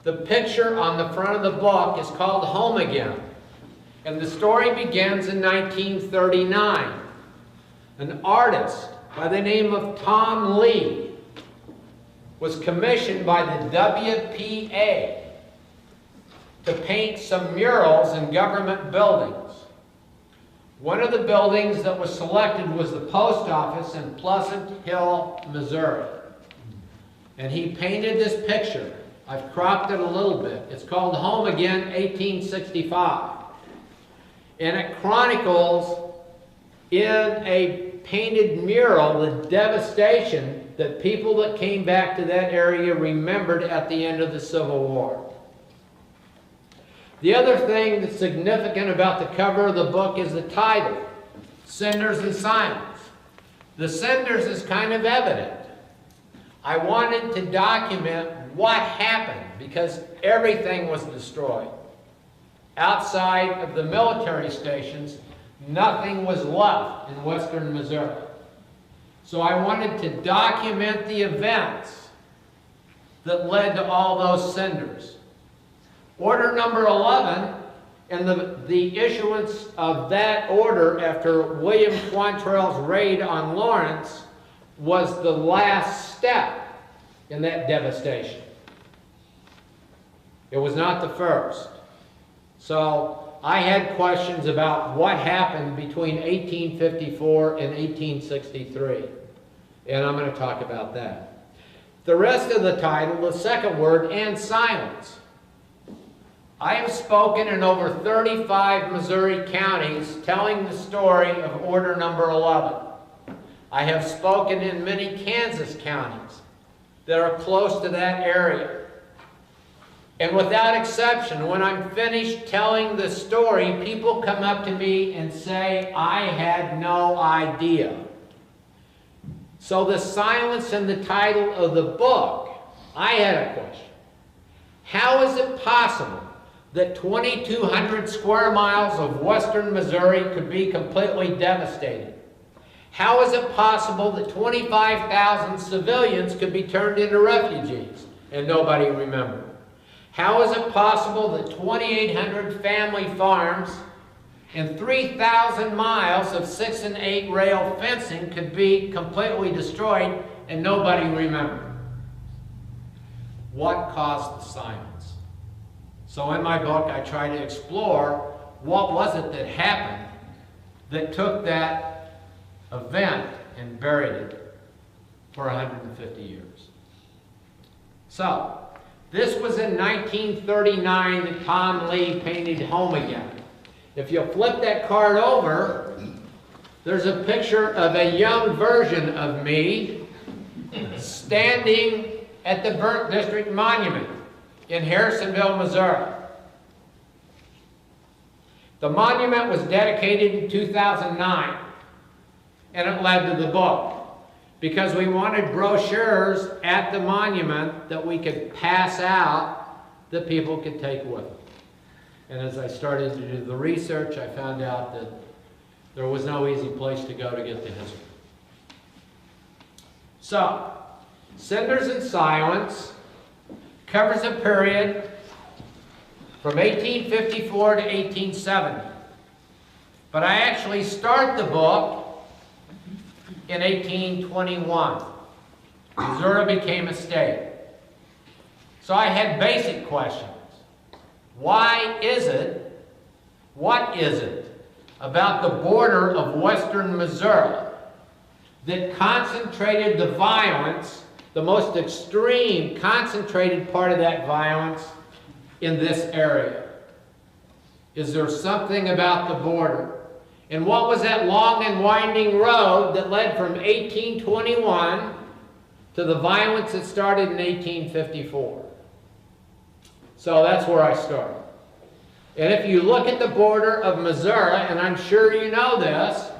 The picture on the front of the book is called Home Again. And the story begins in 1939. An artist by the name of Tom Lee was commissioned by the WPA to paint some murals in government buildings. One of the buildings that was selected was the post office in Pleasant Hill, Missouri. And he painted this picture. I've cropped it a little bit. It's called Home Again, 1865. And it chronicles in a painted mural the devastation that people that came back to that area remembered at the end of the Civil War. The other thing that's significant about the cover of the book is the title, Cinders and Silence. The cinders is kind of evident. I wanted to document what happened because everything was destroyed. Outside of the military stations, nothing was left in western Missouri. So I wanted to document the events that led to all those cinders. Order number 11 and the issuance of that order after William Quantrill's raid on Lawrence was the last step in that devastation. It was not the first. So I had questions about what happened between 1854 and 1863. And I'm going to talk about that. The rest of the title, the second word, and silence. I have spoken in over 35 Missouri counties telling the story of order number 11. I have spoken in many Kansas counties that are close to that area. And without exception, when I'm finished telling the story, people come up to me and say, I had no idea. So the silence in the title of the book, I had a question. How is it possible that 2,200 square miles of western Missouri could be completely devastated? How is it possible that 25,000 civilians could be turned into refugees and nobody remembered? How is it possible that 2,800 family farms and 3,000 miles of 6 and 8 rail fencing could be completely destroyed and nobody remembered? What caused the silence? So in my book, I try to explore what was it that happened that took that event and buried it for 150 years. So, this was in 1939 that Tom Lee painted Home Again. If you flip that card over, there's a picture of a young version of me standing at the Burnt District Monument in Harrisonville, Missouri. The monument was dedicated in 2009, and it led to the book, because we wanted brochures at the monument that we could pass out that people could take with them. And as I started to do the research, I found out that there was no easy place to go to get the history. So, Cinders and Silence covers a period from 1854 to 1870. But I actually start the book in 1821. Missouri became a state. So I had basic questions. Why is it, what is it about the border of western Missouri that concentrated the violence, the most extreme concentrated part of that violence in this area? Is there something about the border? And what was that long and winding road that led from 1821 to the violence that started in 1854? So that's where I started. And if you look at the border of Missouri, and I'm sure you know this,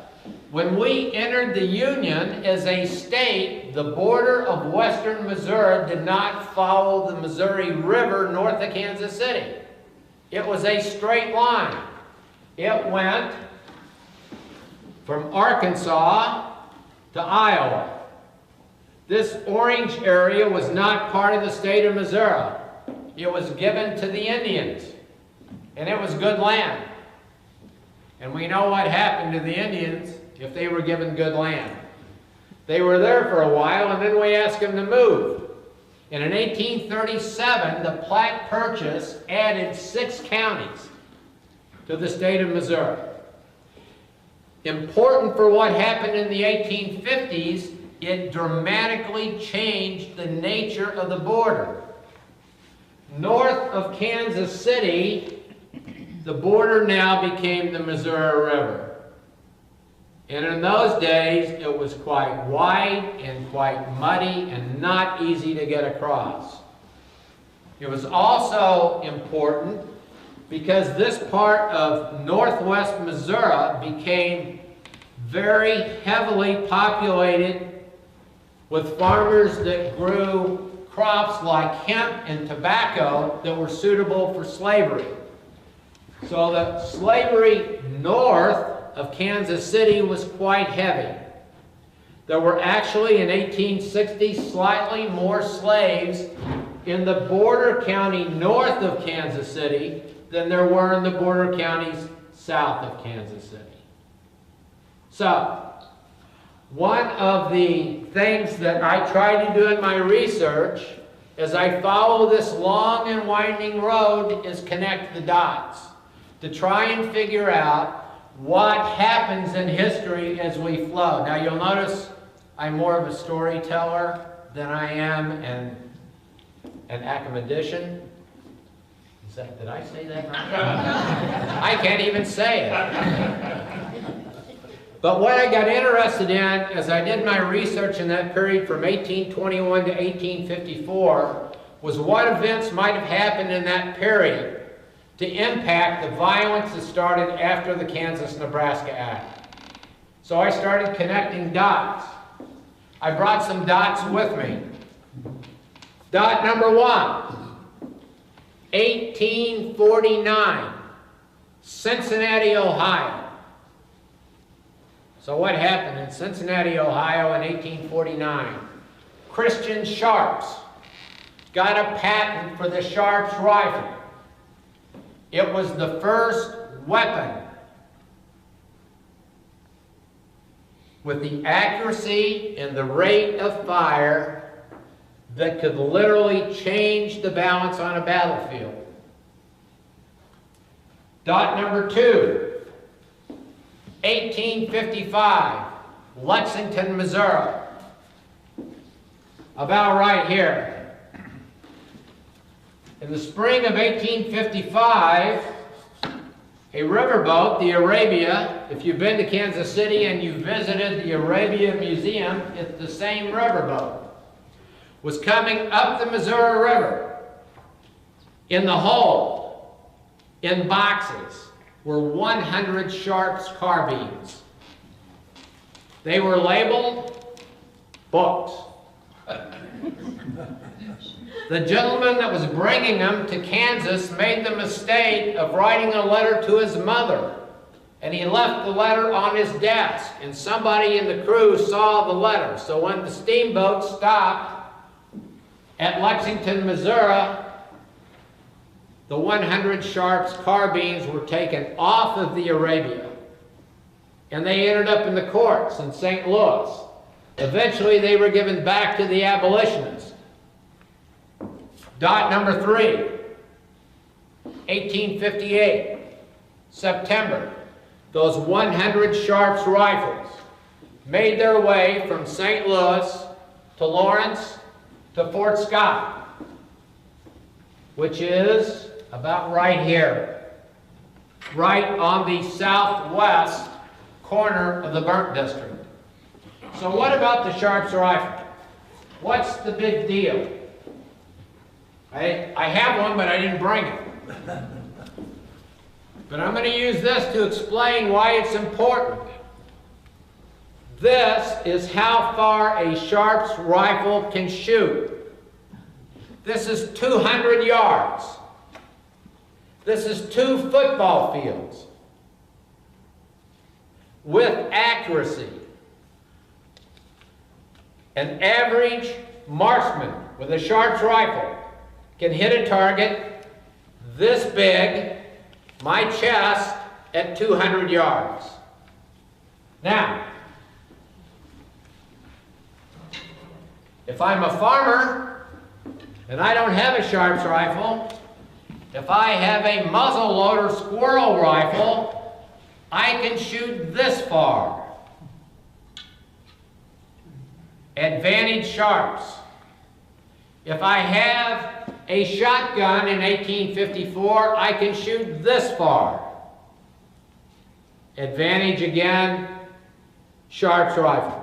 when we entered the Union as a state, the border of western Missouri did not follow the Missouri River north of Kansas City. It was a straight line. It went from Arkansas to Iowa. This orange area was not part of the state of Missouri. it was given to the Indians, and it was good land. And we know what happened to the Indians if they were given good land. They were there for a while, and then we asked them to move. And in 1837, the Platte Purchase added 6 counties to the state of Missouri. Important for what happened in the 1850s, it dramatically changed the nature of the border. North of Kansas City, the border now became the Missouri River. And in those days, it was quite wide and quite muddy and not easy to get across. It was also important because this part of northwest Missouri became very heavily populated with farmers that grew crops like hemp and tobacco that were suitable for slavery. So the slavery north of Kansas City was quite heavy. There were actually in 1860 slightly more slaves in the border county north of Kansas City than there were in the border counties south of Kansas City. So, one of the things that I try to do in my research as I follow this long and winding road is connect the dots to try and figure out what happens in history as we flow. Now you'll notice I'm more of a storyteller than I am an academician. Did I say that right? I can't even say it. But what I got interested in as I did my research in that period from 1821 to 1854 was what events might have happened in that period to impact the violence that started after the Kansas-Nebraska Act. So I started connecting dots. I brought some dots with me. Dot number 1, 1849, Cincinnati, Ohio. So what happened in Cincinnati, Ohio in 1849? Christian Sharps got a patent for the Sharps rifle. It was the first weapon with the accuracy and the rate of fire that could literally change the balance on a battlefield. Dot number 2, 1855, Lexington, Missouri. About right here. In the spring of 1855, a riverboat, the Arabia, if you've been to Kansas City and you visited the Arabia Museum, it's the same riverboat, was coming up the Missouri River. In the hold, in boxes, were 100 Sharps carbines. They were labeled books. The gentleman that was bringing them to Kansas made the mistake of writing a letter to his mother, and he left the letter on his desk, and somebody in the crew saw the letter. So when the steamboat stopped at Lexington, Missouri, the 100 Sharps carbines were taken off of the Arabia, and they ended up in the courts in St. Louis. Eventually they were given back to the abolitionists. Dot number 3, 1858, September. Those 100 Sharps rifles made their way from St. Louis to Lawrence to Fort Scott, which is about right here, right on the southwest corner of the Burnt District. So what about the Sharps rifle? What's the big deal? I have one, but I didn't bring it. But I'm going to use this to explain why it's important. This is how far a Sharps rifle can shoot. This is 200 yards. This is 2 football fields. With accuracy. An average marksman with a Sharps rifle can hit a target this big, my chest, at 200 yards. Now, if I'm a farmer and I don't have a Sharps rifle, if I have a muzzle-loader squirrel rifle, I can shoot this far. Advantage Sharps. If I have a shotgun in 1854, I can shoot this far. Advantage again, Sharps rifle.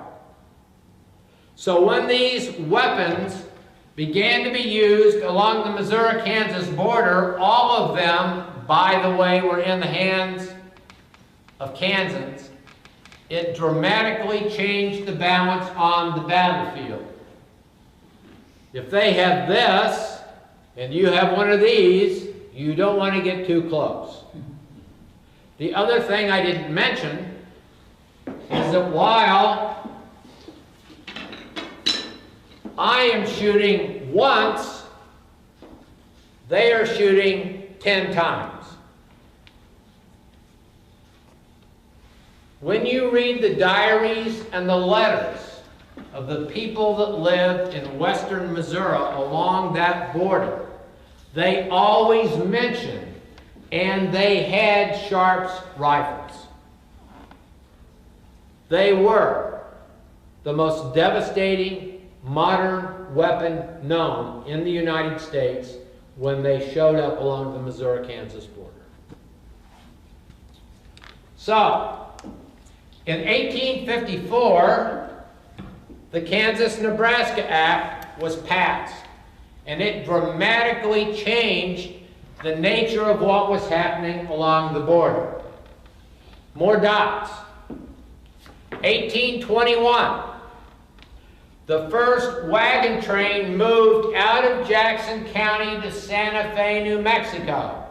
So when these weapons began to be used along the Missouri-Kansas border, all of them, by the way, were in the hands of Kansans. It dramatically changed the balance on the battlefield. If they have this, and you have one of these, you don't want to get too close. The other thing I didn't mention is that while I am shooting once, they are shooting 10 times. When you read the diaries and the letters of the people that lived in western Missouri along that border, they always mentioned, and they had Sharps rifles. They were the most devastating modern weapon known in the United States when they showed up along the Missouri-Kansas border. So, in 1854, the Kansas-Nebraska Act was passed, and it dramatically changed the nature of what was happening along the border. More dots. 1821, the first wagon train moved out of Jackson County to Santa Fe, New Mexico.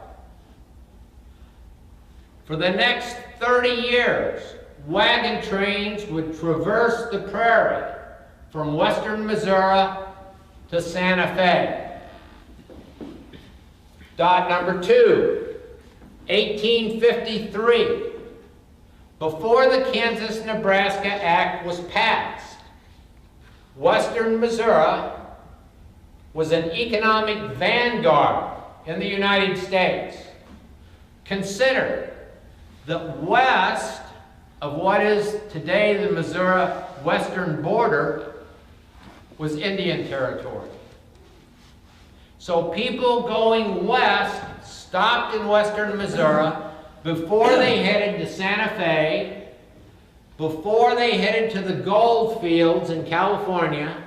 For the next 30 years, wagon trains would traverse the prairie from western Missouri to Santa Fe. Dot number 2, 1853. Before the Kansas-Nebraska Act was passed, western Missouri was an economic vanguard in the United States. Consider that west of what is today the Missouri western border was Indian territory. So people going west stopped in western Missouri before they headed to Santa Fe, before they headed to the gold fields in California,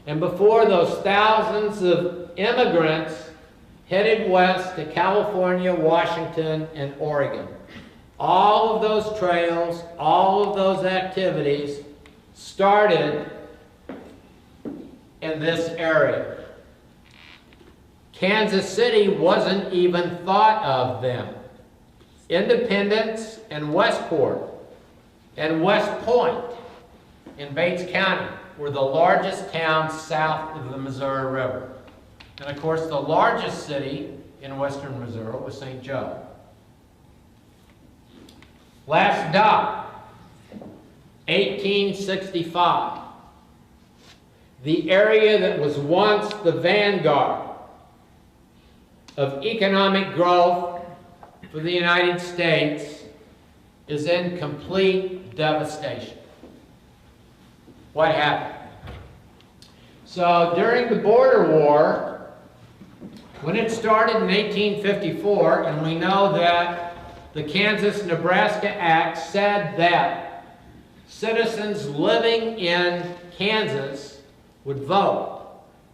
and before those thousands of immigrants headed west to California, Washington, and Oregon. All of those trails, all of those activities started in this area. Kansas City wasn't even thought of then. Independence and Westport and West Point in Bates County were the largest towns south of the Missouri River. And of course, the largest city in western Missouri was St. Joe. Last dot, 1865. The area that was once the vanguard of economic growth for the United States is in complete devastation. What happened? So during the border war, when it started in 1854, and we know that the Kansas-Nebraska Act said that citizens living in Kansas would vote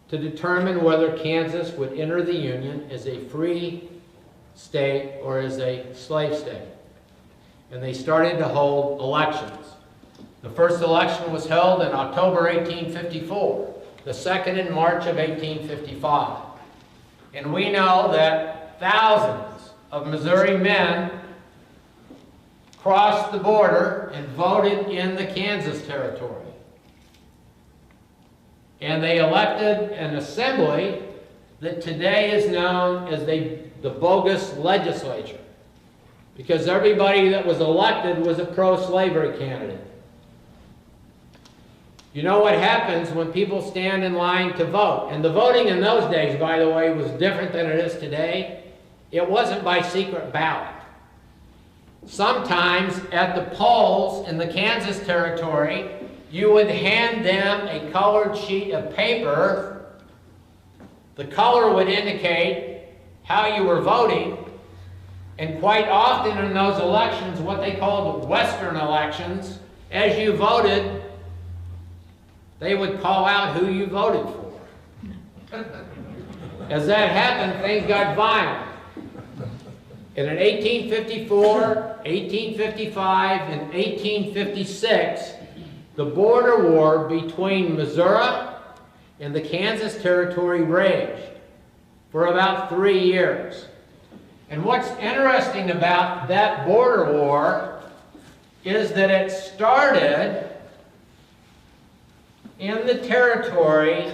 to determine whether Kansas would enter the Union as a free state or as a slave state. And they started to hold elections. The first election was held in October 1854, the second in March of 1855. And we know that thousands of Missouri men crossed the border and voted in the Kansas territory. And they elected an assembly that today is known as the bogus legislature, because everybody that was elected was a pro-slavery candidate. You know what happens when people stand in line to vote? And the voting in those days, by the way, was different than it is today. It wasn't by secret ballot. Sometimes at the polls in the Kansas territory, you would hand them a colored sheet of paper. The color would indicate how you were voting. And quite often in those elections, what they called Western elections, as you voted, they would call out who you voted for. As that happened, things got violent. And in 1854, 1855, and 1856, the border war between Missouri and the Kansas territory raged for about 3 years. And what's interesting about that border war is that it started in the territory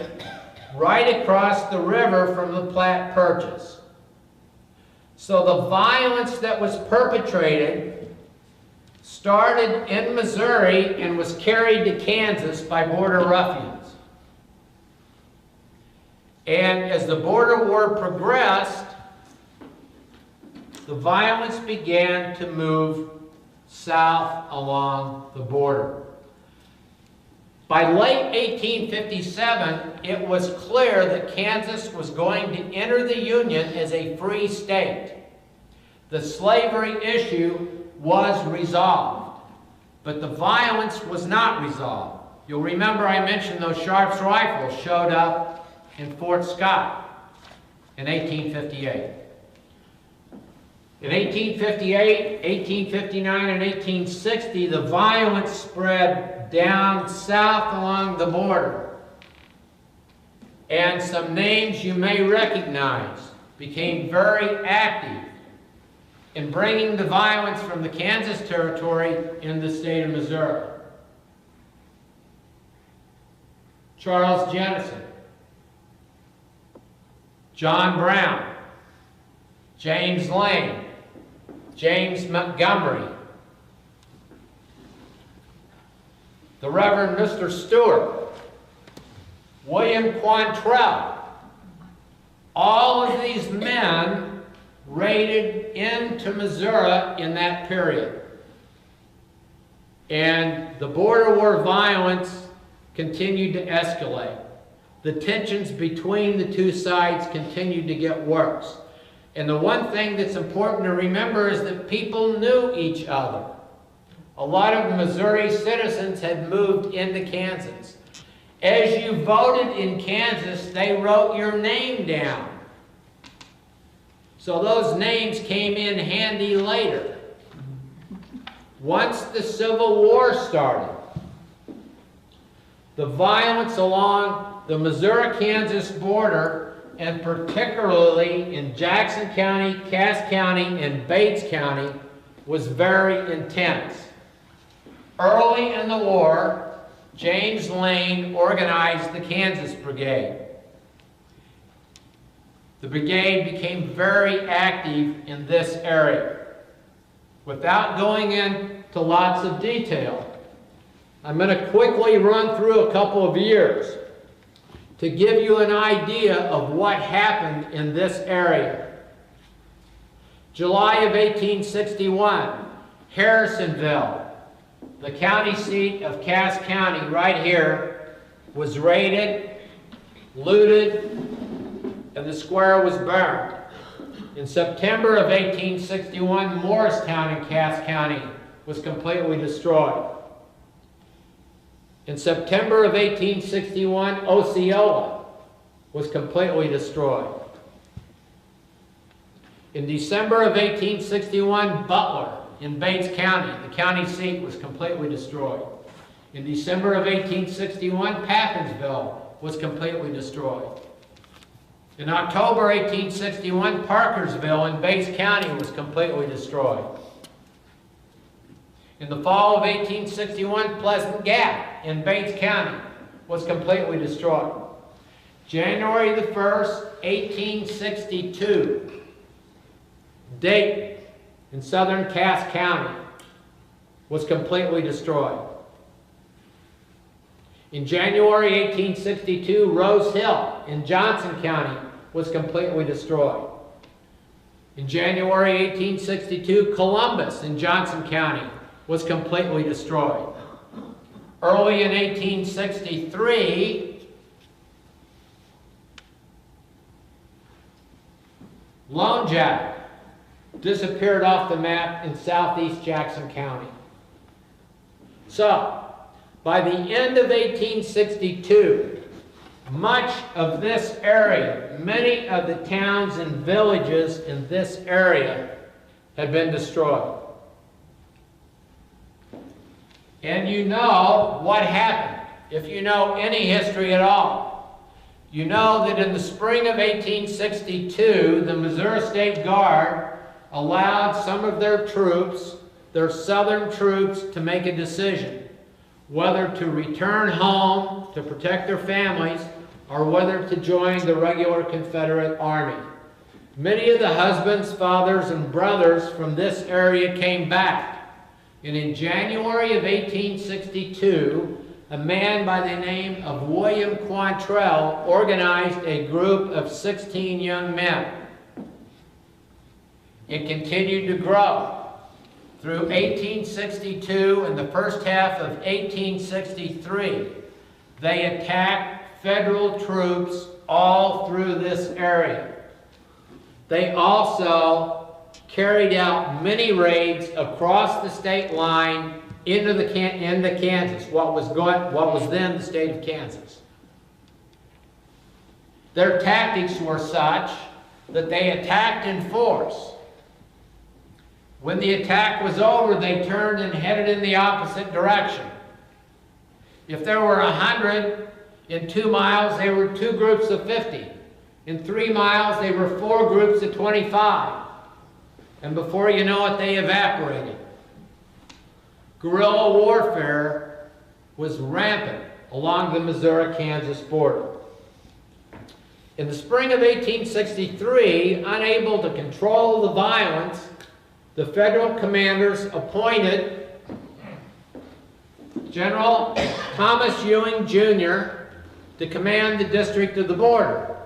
right across the river from the Platte Purchase. So the violence that was perpetrated started in Missouri and was carried to Kansas by border ruffians. And as the border war progressed, the violence began to move south along the border. By late 1857, it was clear that Kansas was going to enter the Union as a free state. The slavery issue was resolved, but the violence was not resolved. You'll remember I mentioned those Sharps rifles showed up in Fort Scott in 1858. In 1858, 1859, and 1860, the violence spread down south along the border. And some names you may recognize became very active in bringing the violence from the Kansas territory in the state of Missouri. Charles Jennison, John Brown, James Lane, James Montgomery, the Reverend Mr. Stewart, William Quantrill. All of these men raided into Missouri in that period. And the border war violence continued to escalate. The tensions between the two sides continued to get worse. And the one thing that's important to remember is that people knew each other. A lot of Missouri citizens had moved into Kansas. As you voted in Kansas, they wrote your name down. So those names came in handy later. Once the Civil War started, the violence along the Missouri-Kansas border, and particularly in Jackson County, Cass County, and Bates County, was very intense. Early in the war, James Lane organized the Kansas Brigade. The brigade became very active in this area. Without going into lots of detail, I'm going to quickly run through a couple of years to give you an idea of what happened in this area. July of 1861, Harrisonville, the county seat of Cass County right here, was raided, looted, and the square was burned. In September of 1861, Morristown in Cass County was completely destroyed. In September of 1861, Osceola was completely destroyed. In December of 1861, Butler in Bates County, the county seat, was completely destroyed. In December of 1861, Pappinsville was completely destroyed. In October 1861, Parkersville in Bates County was completely destroyed. In the fall of 1861, Pleasant Gap in Bates County was completely destroyed. January the 1st, 1862, Dayton in southern Cass County was completely destroyed. In January 1862, Rose Hill in Johnson County was completely destroyed. In January 1862, Columbus in Johnson County was completely destroyed. Early in 1863, Lone Jack disappeared off the map in southeast Jackson County. So, by the end of 1862, much of this area, many of the towns and villages in this area had been destroyed. And you know what happened, if you know any history at all. You know that in the spring of 1862, the Missouri State Guard allowed some of their troops, their southern troops, to make a decision whether to return home to protect their families or whether to join the regular Confederate Army. Many of the husbands, fathers, and brothers from this area came back. And in January of 1862, a man by the name of William Quantrill organized a group of 16 young men. It continued to grow. Through 1862 and the first half of 1863, they attacked federal troops all through this area. They also carried out many raids across the state line into Kansas, what was then the state of Kansas. Their tactics were such that they attacked in force. When the attack was over, they turned and headed in the opposite direction. If there were 100 in 2 miles, they were 2 groups of 50. In 3 miles, they were 4 groups of 25. And before you know it, they evaporated. Guerrilla warfare was rampant along the Missouri-Kansas border. In the spring of 1863, unable to control the violence, the federal commanders appointed General Thomas Ewing, Jr. to command the district of the border.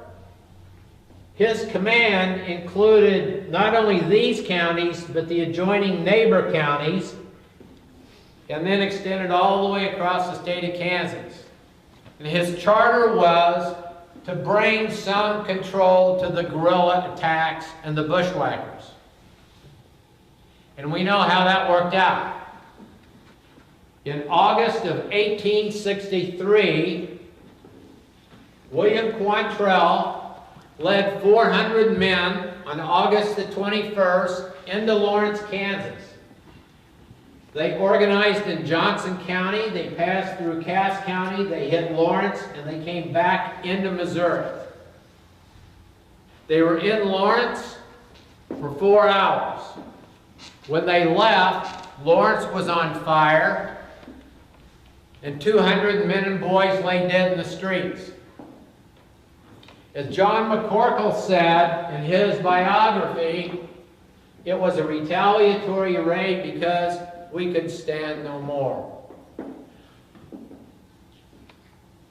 His command included not only these counties, but the adjoining neighbor counties, and then extended all the way across the state of Kansas. And his charter was to bring some control to the guerrilla attacks and the bushwhackers. And we know how that worked out. In August of 1863, William Quantrill led 400 men on August the 21st into Lawrence, Kansas. They organized in Johnson County, they passed through Cass County, they hit Lawrence, and they came back into Missouri. They were in Lawrence for 4 hours. When they left, Lawrence was on fire, and 200 men and boys lay dead in the streets. As John McCorkle said in his biography, it was a retaliatory raid because we could stand no more.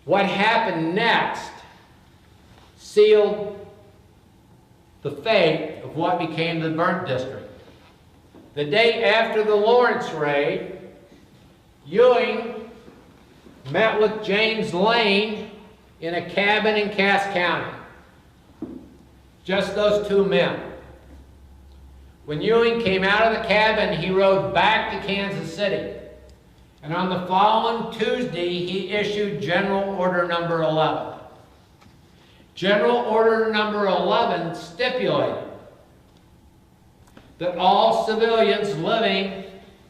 What happened next sealed the fate of what became the Burnt District. The day after the Lawrence raid, Ewing met with James Lane in a cabin in Cass County. Just those 2 men. When Ewing came out of the cabin, he rode back to Kansas City. And on the following Tuesday, he issued General Order Number 11. General Order Number 11 stipulated that all civilians living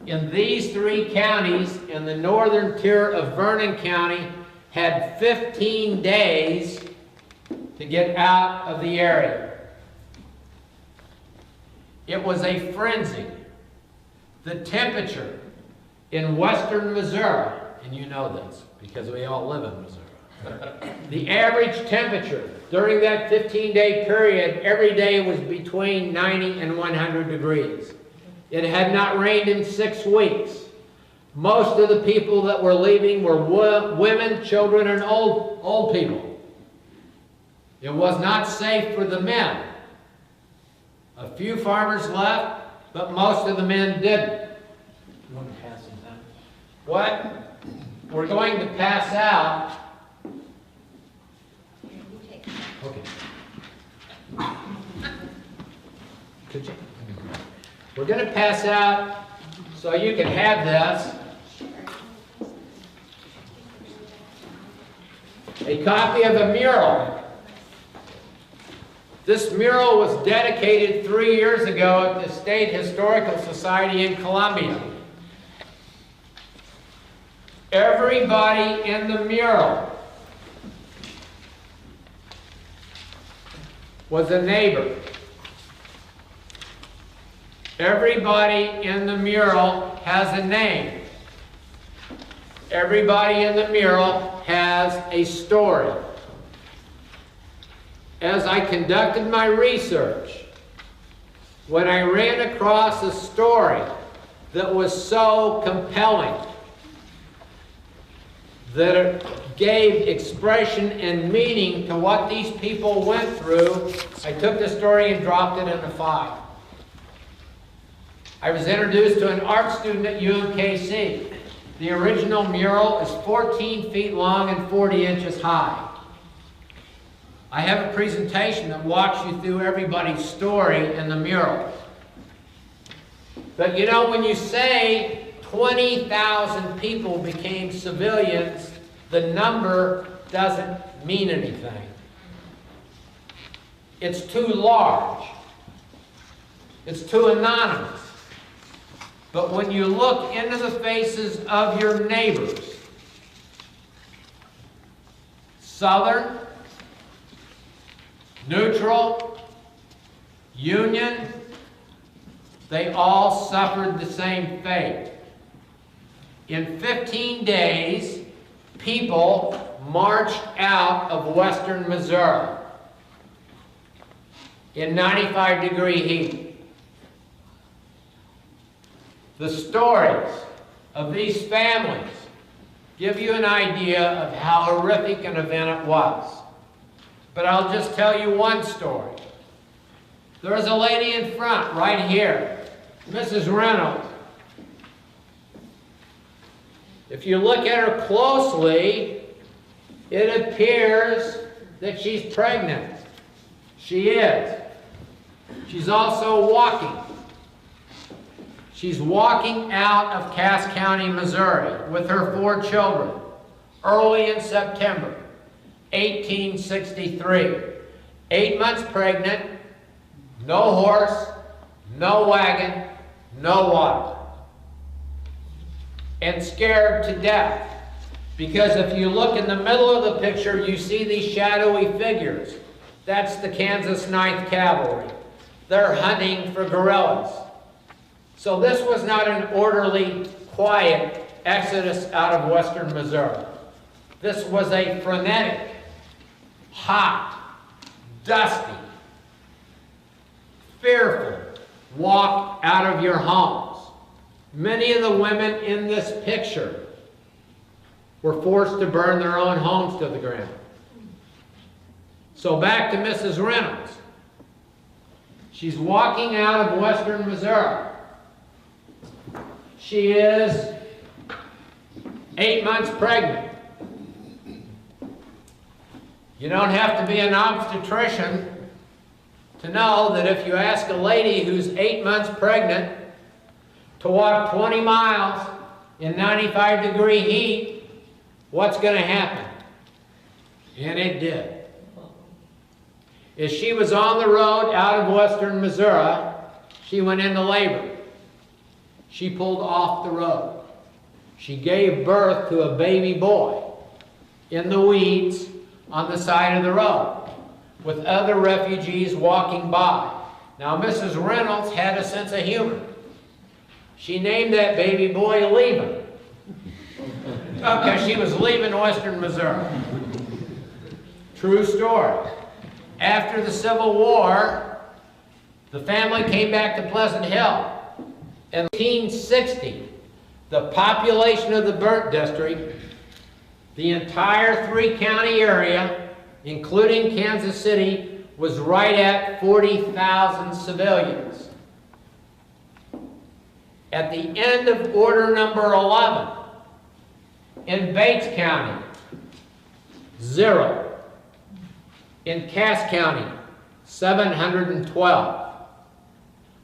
in these 3 counties in the northern tier of Vernon County had 15 days to get out of the area. It was a frenzy. The temperature in western Missouri, and you know this because we all live in Missouri, The average temperature during that 15-day period, every day was between 90 and 100 degrees. It had not rained in 6 weeks. Most of the people that were leaving were women, children, and old people. It was not safe for the men. A few farmers left, but most of the men didn't. You want to pass them down? What we're going to pass out. Okay. Could you? We're going to pass out so you can have this. A copy of a mural. This mural was dedicated 3 years ago at the State Historical Society in Columbia. Everybody in the mural was a neighbor. Everybody in the mural has a name. Everybody in the mural has a story. As I conducted my research, when I ran across a story that was so compelling that it gave expression and meaning to what these people went through, I took the story and dropped it in a file. I was introduced to an art student at UMKC. The original mural is 14 feet long and 40 inches high. I have a presentation that walks you through everybody's story in the mural. But you know, when you say 20,000 people became civilians, the number doesn't mean anything. It's too large. It's too anonymous. But when you look into the faces of your neighbors, Southern, neutral, Union, they all suffered the same fate. In 15 days, people marched out of western Missouri in 95-degree heat. The stories of these families give you an idea of how horrific an event it was. But I'll just tell you one story. There was a lady in front, right here, Mrs. Reynolds. If you look at her closely, it appears that she's pregnant. She is. She's also walking. She's walking out of Cass County, Missouri, with her 4 children, early in September 1863. 8 months pregnant, no horse, no wagon, no water. And scared to death. Because if you look in the middle of the picture, you see these shadowy figures. That's the Kansas 9th Cavalry. They're hunting for guerrillas. So this was not an orderly, quiet exodus out of western Missouri. This was a frenetic, hot, dusty, fearful walk out of your homes. Many of the women in this picture were forced to burn their own homes to the ground. So back to Mrs. Reynolds. She's walking out of western Missouri. She is 8 months pregnant. You don't have to be an obstetrician to know that if you ask a lady who's 8 months pregnant to walk 20 miles in 95-degree heat, what's going to happen? And it did. As she was on the road out of western Missouri, she went into labor. She pulled off the road. She gave birth to a baby boy in the weeds on the side of the road with other refugees walking by. Now, Mrs. Reynolds had a sense of humor. She named that baby boy Leavin', because she was leaving western Missouri. True story. After the Civil War, the family came back to Pleasant Hill. In 1860, the population of the burnt district, the entire three-county area, including Kansas City, was right at 40,000 civilians. At the end of order number 11, in Bates County, 0. In Cass County, 712.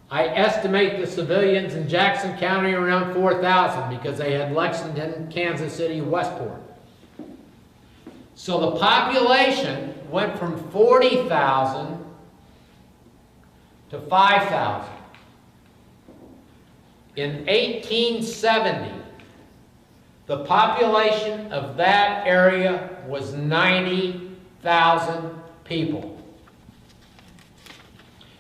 I estimate the civilians in Jackson County around 4,000 because they had Lexington, Kansas City, Westport. So the population went from 40,000 to 5,000. In 1870, the population of that area was 90,000 people.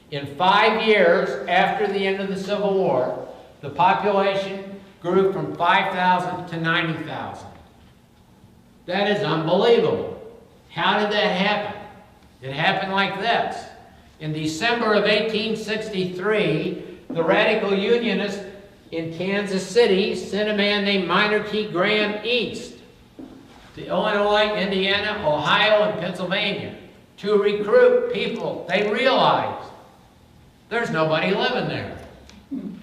In 5 years after the end of the Civil War, the population grew from 5,000 to 90,000. That is unbelievable. How did that happen? It happened like this. In December of 1863, the radical Unionists in Kansas City sent a man named Minor T. Graham east to Illinois, Indiana, Ohio, and Pennsylvania to recruit people. They realized there's nobody living there.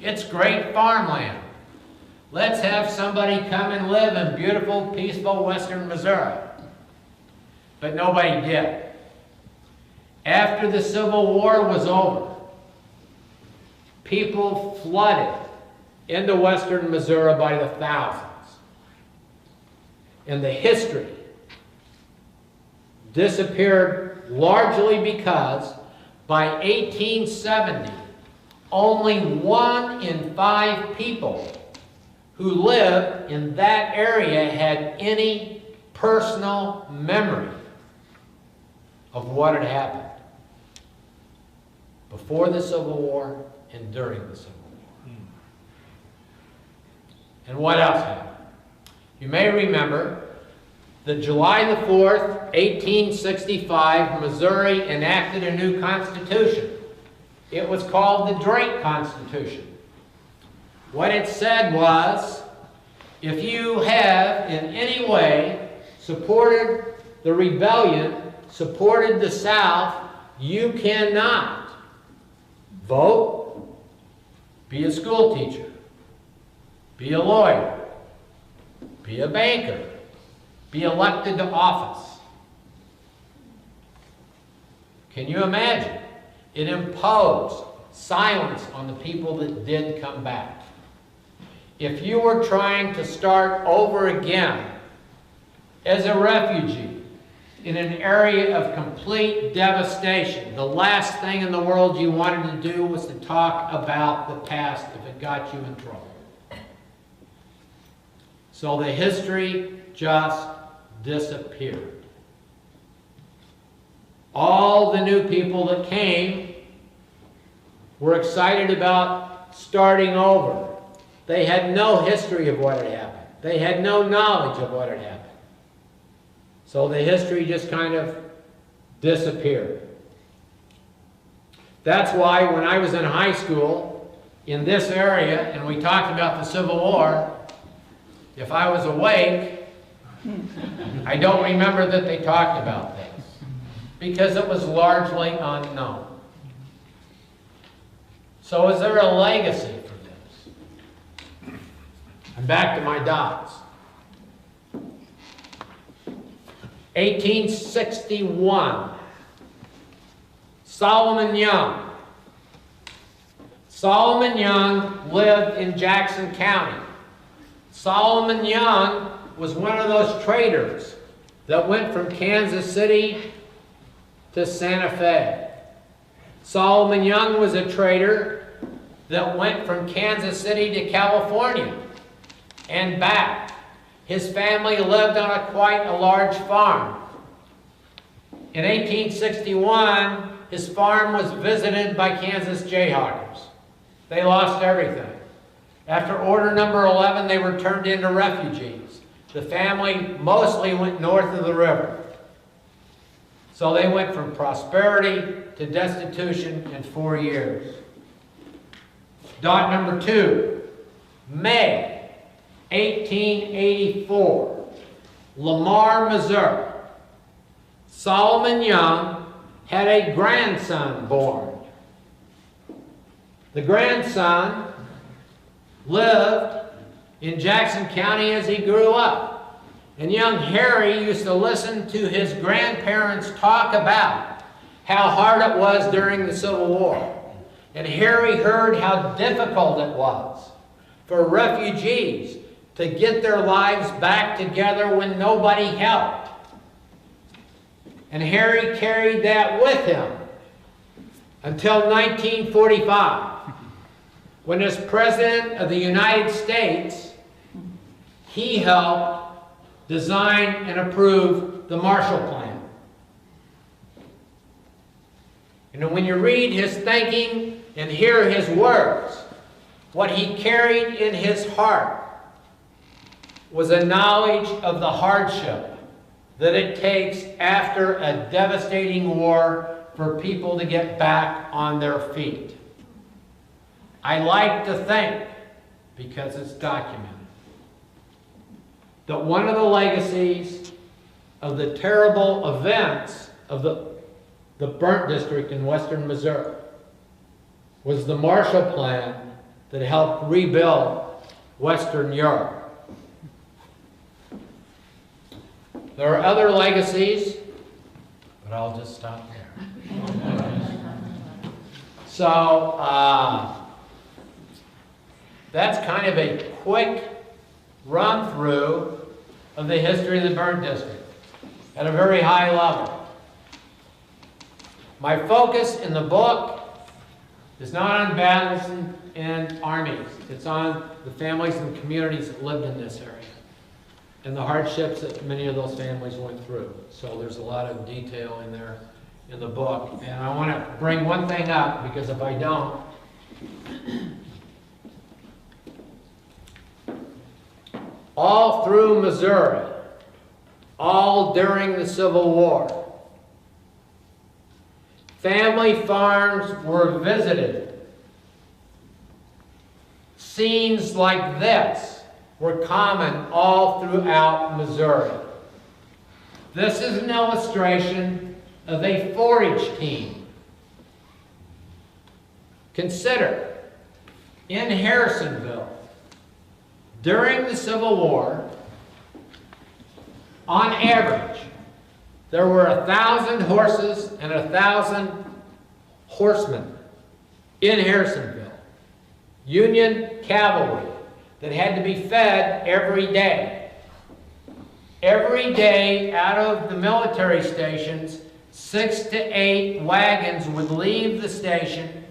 It's great farmland. Let's have somebody come and live in beautiful, peaceful western Missouri. But nobody did. After the Civil War was over, people flooded into western Missouri by the thousands. And the history disappeared largely because by 1870, only 1 in 5 people who lived in that area had any personal memory of what had happened before the Civil War and during the Civil War. And what else happened? You may remember that July the 4th, 1865, Missouri enacted a new constitution. It was called the Drake Constitution. What it said was, if you have in any way supported the rebellion, supported the South, you cannot vote, be a school teacher, be a lawyer, be a banker, be elected to office. Can you imagine? It imposed silence on the people that did come back. If you were trying to start over again as a refugee in an area of complete devastation, the last thing in the world you wanted to do was to talk about the past if it got you in trouble. So the history just disappeared. All the new people that came were excited about starting over. They had no history of what had happened. They had no knowledge of what had happened. So the history just kind of disappeared. That's why when I was in high school in this area and we talked about the Civil War, if I was awake, I don't remember that they talked about this because it was largely unknown. So is there a legacy for this? I'm back to my dots. 1861, Solomon Young. Solomon Young lived in Jackson County. Solomon Young was one of those traders that went from Kansas City to Santa Fe. Solomon Young was a trader that went from Kansas City to California and back. His family lived on quite a large farm. In 1861, his farm was visited by Kansas Jayhawkers. They lost everything. After order number 11, they were turned into refugees. The family mostly went north of the river. So they went from prosperity to destitution in 4 years. Dot number 2, May 1884, Lamar, Missouri. Solomon Young had a grandson born. The grandson lived in Jackson County as he grew up. And young Harry used to listen to his grandparents talk about how hard it was during the Civil War. And Harry heard how difficult it was for refugees to get their lives back together when nobody helped. And Harry carried that with him until 1945, when as President of the United States, he helped design and approve the Marshall Plan. And when you read his thinking and hear his words, what he carried in his heart was a knowledge of the hardship that it takes after a devastating war for people to get back on their feet. I like to think, because it's documented, that one of the legacies of the terrible events of the burnt district in western Missouri was the Marshall Plan that helped rebuild Western Europe. There are other legacies, but I'll just stop there. So, that's kind of a quick run through of the history of the burnt district at a very high level. My focus in the book is not on battles and armies. It's on the families and communities that lived in this area and the hardships that many of those families went through. So there's a lot of detail in there in the book. And I want to bring one thing up, because if I don't, all through Missouri, all during the Civil War, family farms were visited. Scenes like this were common all throughout Missouri. This is an illustration of a forage team. Consider, in Harrisonville, during the Civil War, on average, there were 1,000 horses and 1,000 horsemen in Harrisonville, Union cavalry, that had to be fed every day. Every day, out of the military stations, 6 to 8 wagons would leave the station.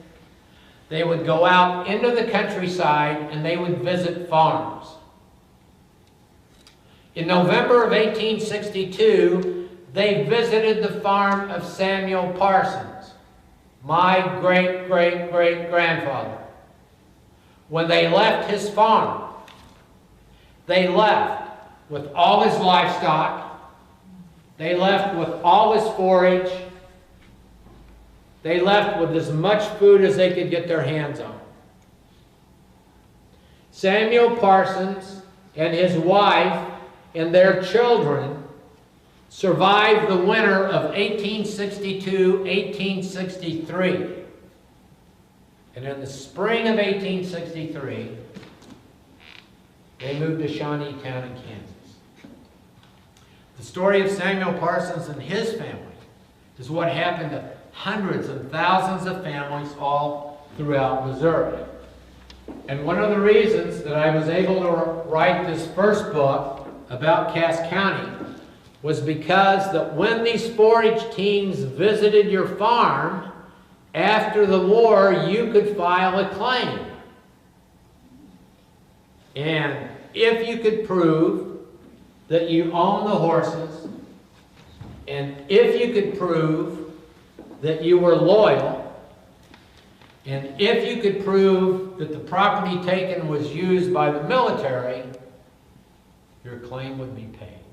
They would go out into the countryside and they would visit farms. In November of 1862, they visited the farm of Samuel Parsons, my great-great-great-grandfather. When they left his farm, they left with all his livestock, they left with all his forage, they left with as much food as they could get their hands on. Samuel Parsons and his wife and their children survived the winter of 1862-1863. And in the spring of 1863, they moved to Shawneetown in Kansas. The story of Samuel Parsons and his family is what happened to hundreds and thousands of families all throughout Missouri. And one of the reasons that I was able to write this first book about Cass County was because that when these forage teams visited your farm, after the war, you could file a claim. And if you could prove that you own the horses, and if you could prove that you were loyal, and if you could prove that the property taken was used by the military, your claim would be paid.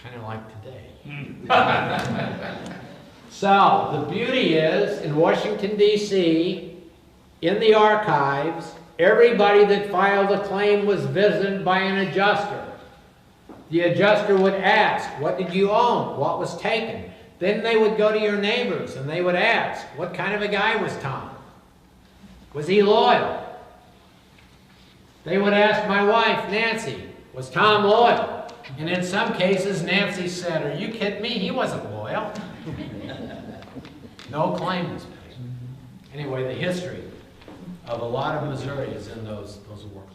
kind of like today. So, the beauty is, in Washington, D.C., in the archives, everybody that filed a claim was visited by an adjuster. The adjuster would ask, what did you own? What was taken? Then they would go to your neighbors and they would ask, what kind of a guy was Tom? Was he loyal? They would ask my wife, Nancy, was Tom loyal? And in some cases, Nancy said, are you kidding me? He wasn't loyal. No claim was made. Anyway, the history of a lot of Missouri is in those works.